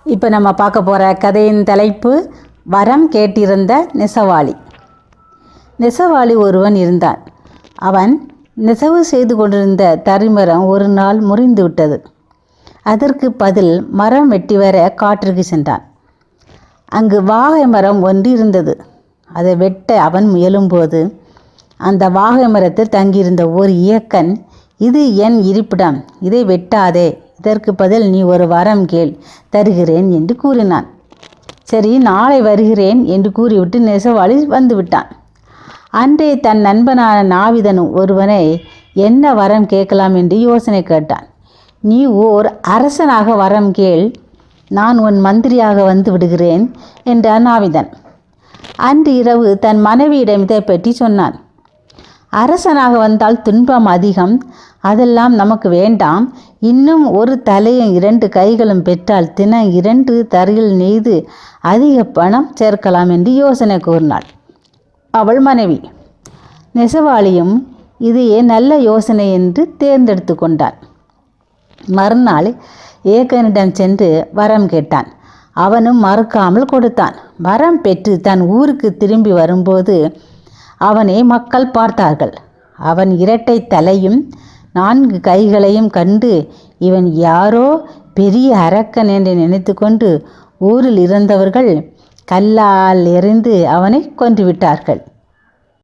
இப்போ நம்ம பார்க்க போகிற கதையின் தலைப்பு வரம் கேட்டிருந்த நெசவாளி. நெசவாளி ஒருவன் இருந்தான். அவன் நெசவு செய்து கொண்டிருந்த தறிமரம் ஒரு நாள் முறிந்து விட்டது. அதற்கு பதில் மரம் வெட்டி வர காட்டிற்கு சென்றான். அங்கு வாகை மரம் ஒன்று இருந்தது. அதை வெட்ட அவன் முயலும்போது அந்த வாகை மரத்தில் தங்கியிருந்த ஒரு இயக்கன், இது என் இருப்பிடம், இதை வெட்டாதே, இதற்கு பதில் நீ ஒரு வரம் கேள், தருகிறேன் என்று கூறினான். சரி, நாளை வருகிறேன் என்று கூறிவிட்டு நெசவாளி வந்துவிட்டான். அன்றே தன் நண்பனான நாவிதன் ஒருவனை என்ன வரம் கேட்கலாம் என்று யோசனை கேட்டான். நீ ஓர் அரசனாக வரம் கேள், நான் உன் மந்திரியாக வந்து விடுகிறேன் என்றான் நாவிதன். அன்று இரவு தன் மனைவியிடம் இதை பற்றி சொன்னான். அரசனாக வந்தால் துன்பம் அதிகம், அதெல்லாம் நமக்கு வேண்டாம். இன்னும் ஒரு தலையும் 2 கைகளும் பெற்றால் தினம் 2 தறியில் நெய்து அதிக பணம் சேர்க்கலாம் என்று யோசனை கூறினாள் அவள் மனைவி. நெசவாளியும் இதையே நல்ல யோசனை என்று தேர்ந்தெடுத்து கொண்டான். மறுநாள் ஏகனிடம் சென்று வரம் கேட்டான். அவனும் மறுக்காமல் கொடுத்தான். வரம் பெற்று தன் ஊருக்கு திரும்பி வரும்போது அவனை மக்கள் பார்த்தார்கள். அவன் 2 தலையும் 4 கைகளையும் கண்டு இவன் யாரோ பெரிய அரக்கன் என்று நினைத்து கொண்டு ஊரில் இருந்தவர்கள் கல்லால் எறிந்து அவனை கொன்றுவிட்டார்கள்.